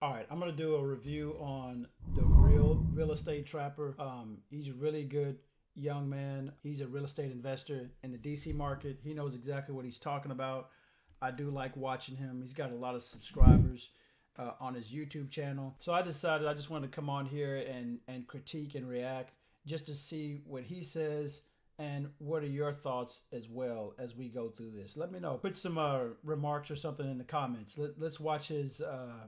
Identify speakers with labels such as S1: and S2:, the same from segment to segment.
S1: All right, I'm gonna do a review on the real estate trapper. He's a really good young man. He's a real estate investor in the DC market. He knows exactly what he's talking about. I do like watching him. He's got a lot of subscribers on his YouTube channel. So I decided I just wanted to come on here and critique and react just to see what he says and what are your thoughts as well as we go through this. Let me know. Put some remarks or something in the comments. Let's watch his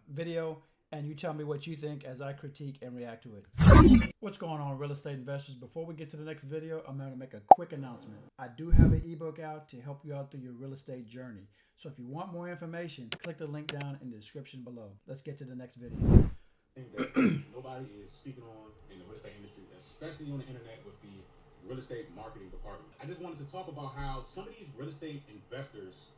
S1: video and you tell me what you think as I critique and react to it. What's going on, real estate investors? Before we get to the next video, I'm going to make a quick announcement. I do have an ebook out to help you out through your real estate journey. So if you want more information, click the link down in the description below. Let's get to the next video.
S2: Thing that nobody is speaking on in the real estate industry, especially on the internet with the real estate marketing department. I just wanted to talk about how some of these real estate investors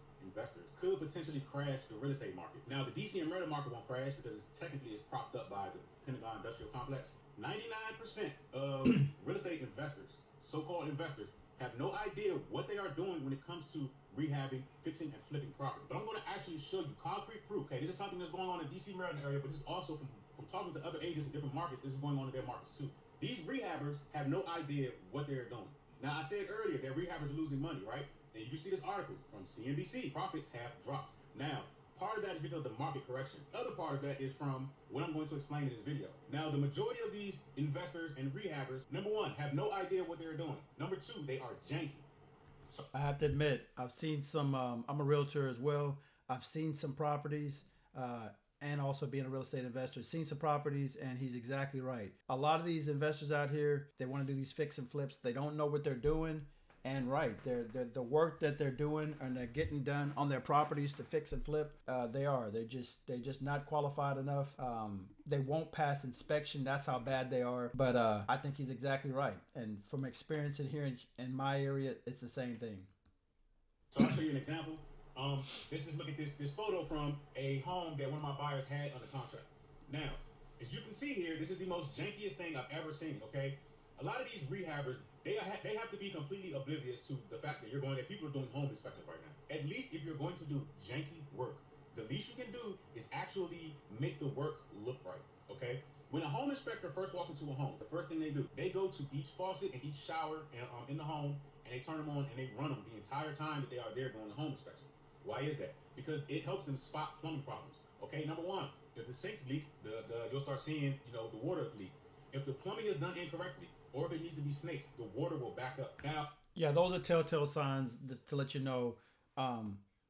S2: could potentially crash the real estate market. Now, the DC and Maryland market won't crash because technically it's propped up by the Pentagon Industrial Complex. 99% of real estate investors, so-called investors, have no idea what they are doing when it comes to rehabbing, fixing, and flipping property. But I'm going to actually show you concrete proof. Hey, this is something that's going on in the DC Maryland area, but this is also from talking to other agents in different markets, this is going on in their markets too. These rehabbers have no idea what they're doing. Now, I said earlier that rehabbers are losing money, right? And you see this article from CNBC, profits have dropped. Now, part of that is because of the market correction. The other part of that is from what I'm going to explain in this video. Now, the majority of these investors and rehabbers, number one, have no idea what they're doing. Number two, they are janky.
S1: I have to admit, I've seen some, I'm a realtor as well. I've seen some properties and also being a real estate investor, seen some properties, and he's exactly right. A lot of these investors out here, they want to do these fix and flips. They don't know what they're doing. And right, they're the work that they're doing and they're getting done on their properties to fix and flip. They're just not qualified enough. They won't pass inspection. That's how bad they are. But I think he's exactly right. And from experience in here in my area, it's the same thing.
S2: So I'll show you an example. Let's just look at this photo from a home that one of my buyers had under contract. Now, as you can see here, this is the most jankiest thing I've ever seen. Okay, a lot of these rehabbers. They have to be completely oblivious to the fact that people are doing home inspections right now. At least if you're going to do janky work, the least you can do is actually make the work look right, okay? When a home inspector first walks into a home, the first thing they do, they go to each faucet and each shower in the home, and they turn them on and they run them the entire time that they are there doing the home inspection. Why is that? Because it helps them spot plumbing problems, okay? Number one, if the sinks leak, you'll start seeing, the water leak. If the plumbing is done incorrectly, or if it needs to be snakes, the water will back up. Now,
S1: yeah, those are telltale signs to let you know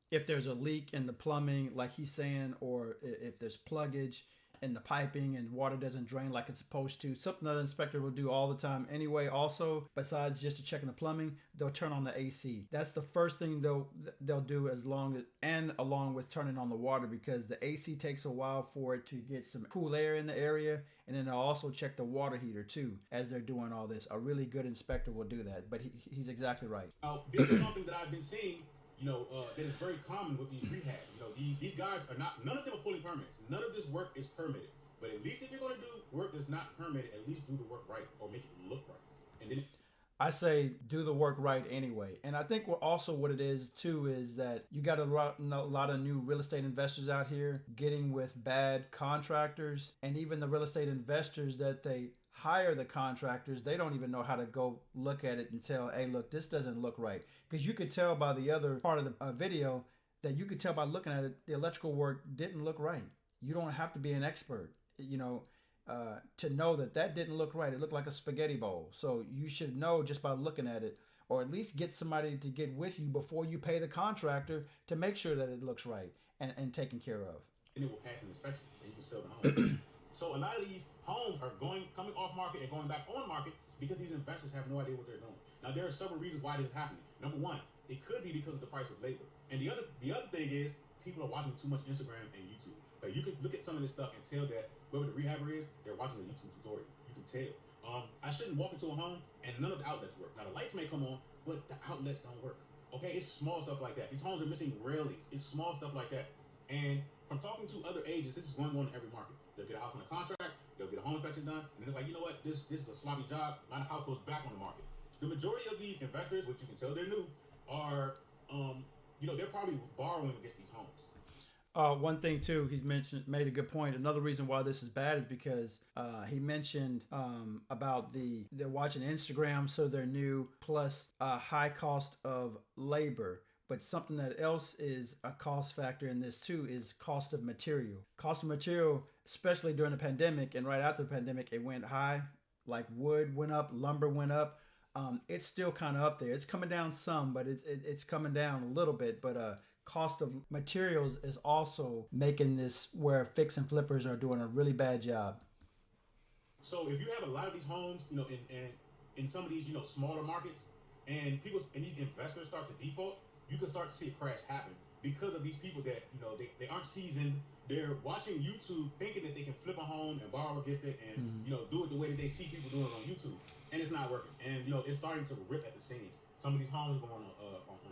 S1: if there's a leak in the plumbing, like he's saying, or if there's pluggage in the piping and water doesn't drain like it's supposed to. Something that an inspector will do all the time anyway. Also, besides just to checking the plumbing, they'll turn on the AC. That's the first thing they'll do along with turning on the water, because the AC takes a while for it to get some cool air in the area. And then they'll also check the water heater too as they're doing all this. A really good inspector will do that, but he's exactly right.
S2: This is something that I've been seeing, that is very common with these rehabs. These guys are none of them are pulling permits. None of this work is permitted. But at least if you're going to do work that's not permitted, at least do the work right or make it look right. And then
S1: I say do the work right anyway. And I think what it is too is that you got a lot of new real estate investors out here getting with bad contractors, and even the real estate investors that they hire the contractors, they don't even know how to go look at it and tell, hey, look, this doesn't look right. Because you could tell by the other part of the video that you could tell by looking at it, the electrical work didn't look right. You don't have to be an expert, to know that didn't look right. It looked like a spaghetti bowl. So you should know just by looking at it, or at least get somebody to get with you before you pay the contractor to make sure that it looks right and taken care of.
S2: And it will pass an inspection and you can sell the home. So a lot of these homes are coming off market and going back on market because these investors have no idea what they're doing. Now, there are several reasons why this is happening. Number one, it could be because of the price of labor. And the other thing is people are watching too much Instagram and YouTube. Like, you can look at some of this stuff and tell that whoever the rehabber is, they're watching a YouTube tutorial. You can tell. I shouldn't walk into a home and none of the outlets work. Now, the lights may come on, but the outlets don't work. Okay, it's small stuff like that. These homes are missing railings. It's small stuff like that. And from talking to other agents, this is going on in every market. They'll get a house on a contract, they'll get a home inspection done, and it's like, you know what, this is a sloppy job. Now the house goes back on the market. The majority of these investors, which you can tell they're new, are, they're probably borrowing against these homes.
S1: One thing too, he's made a good point. Another reason why this is bad is because he mentioned about they're watching Instagram, so they're new, plus high cost of labor. But something that else is a cost factor in this too is cost of material. Cost of material, especially during the pandemic and right after the pandemic, it went high. Like wood went up, lumber went up. It's still kind of up there. It's coming down some, but it's coming down a little bit. But cost of materials is also making this where fix and flippers are doing a really bad job.
S2: So if you have a lot of these homes, in some of these, smaller markets, and these investors start to default, you can start to see a crash happen because of these people that they aren't seasoned. They're watching YouTube thinking that they can flip a home and borrow against it and do it the way that they see people doing it on YouTube, and it's not working. And it's starting to rip at the seams. Some of these homes are going on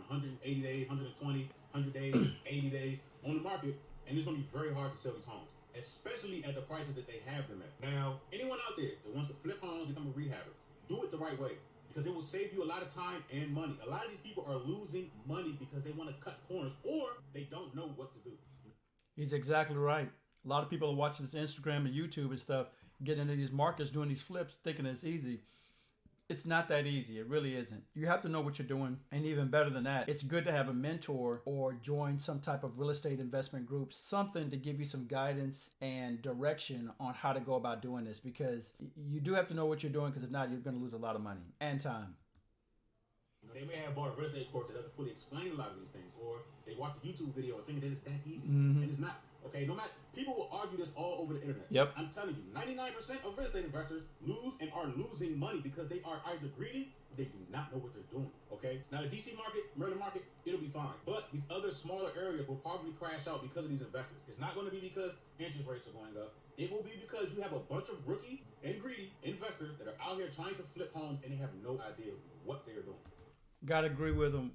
S2: 180 days, 120, 100 days, 80 days on the market, and it's going to be very hard to sell these homes, especially at the prices that they have them at. Now, anyone out there that wants to flip homes, become a rehabber, do it the right way, because it will save you a lot of time and money. A lot of these people are losing money because they want to cut corners or they don't know what to do.
S1: He's exactly right. A lot of people are watching this Instagram and YouTube and stuff, getting into these markets, doing these flips, thinking it's easy. It's not that easy. It really isn't. You have to know what you're doing. And even better than that, it's good to have a mentor or join some type of real estate investment group, something to give you some guidance and direction on how to go about doing this, because you do have to know what you're doing, because if not, you're going to lose a lot of money and time.
S2: They may have bought a real estate course that doesn't fully explain a lot of these things, or they watch a YouTube video and think that it's that easy, and it's not. Okay, no matter, people will argue this all over the internet.
S1: Yep.
S2: I'm telling you, 99% of real estate investors lose and are losing money because they are either greedy or they do not know what they're doing. Okay, now the DC market, Maryland market, it'll be fine, but these other smaller areas will probably crash out because of these investors. It's not going to be because interest rates are going up. It will be because you have a bunch of rookie and greedy investors that are out here trying to flip homes and they have no idea what they're doing.
S1: Gotta agree with them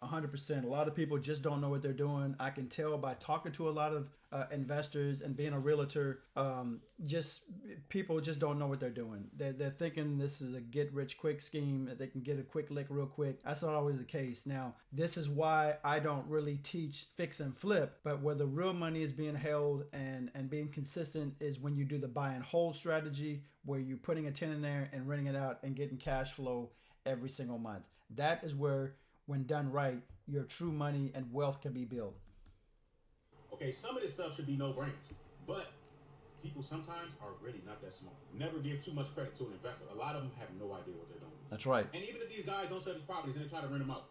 S1: 100%. A lot of people just don't know what they're doing. I can tell by talking to a lot of investors and being a realtor. Just people just don't know what they're doing. They're thinking this is a get rich quick scheme, that they can get a quick lick real quick. That's not always the case. Now, this is why I don't really teach fix and flip, but where the real money is being held and being consistent is when you do the buy and hold strategy, where you're putting a tenant in there and renting it out and getting cash flow every single month. That is where, when done right, your true money and wealth can be built.
S2: Okay, some of this stuff should be no-brainers, but people sometimes are really not that smart. Never give too much credit to an investor. A lot of them have no idea what they're doing.
S1: That's right.
S2: And even if these guys don't sell these properties and they try to rent them out,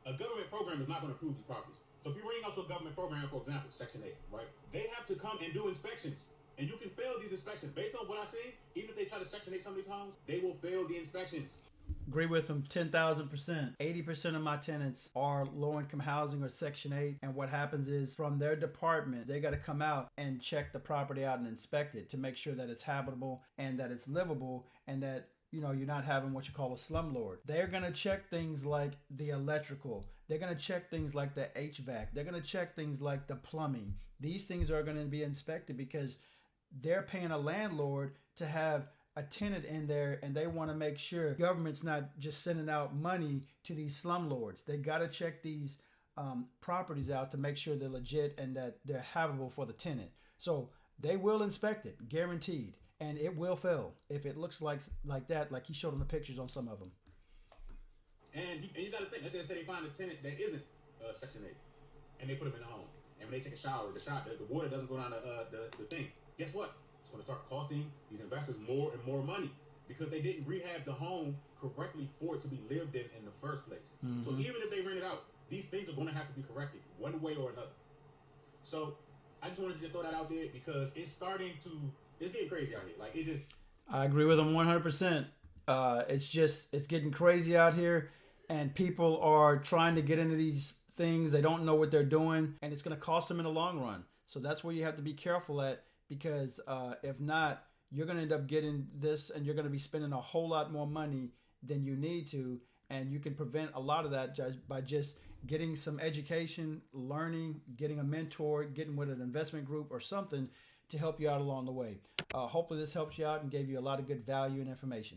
S2: a government program is not going to approve these properties. So if you're renting out to a government program, for example, Section 8, right? They have to come and do inspections. And you can fail these inspections. Based on what I see, even if they try to Section 8 some of these homes, they will fail the inspections.
S1: Agree with them 10,000%. 80% of my tenants are low income housing or Section 8. And what happens is, from their department, they got to come out and check the property out and inspect it to make sure that it's habitable and that it's livable and that you're not having what you call a slumlord. They're going to check things like the electrical. They're going to check things like the HVAC. They're going to check things like the plumbing. These things are going to be inspected because they're paying a landlord to have a tenant in there, and they want to make sure government's not just sending out money to these slumlords. They got to check these properties out to make sure they're legit and that they're habitable for the tenant. So they will inspect it, guaranteed, and it will fail if it looks like that, like he showed in the pictures on some of them.
S2: And you got to think, let's just say they find a tenant that isn't Section 8, and they put them in the home, and when they take a shower, the water doesn't go down the thing. Guess what? Going to start costing these investors more and more money because they didn't rehab the home correctly for it to be lived in the first place. So even if they rent it out, these things are going to have to be corrected one way or another. So I just wanted to just throw that out there because it's getting crazy out here. Like, it's just.
S1: I agree with them 100%. It's getting crazy out here, and people are trying to get into these things. They don't know what they're doing, and it's going to cost them in the long run. So that's where you have to be careful at. Because if not, you're going to end up getting this and you're going to be spending a whole lot more money than you need to. And you can prevent a lot of that just by just getting some education, learning, getting a mentor, getting with an investment group or something to help you out along the way. Hopefully this helps you out and gave you a lot of good value and information.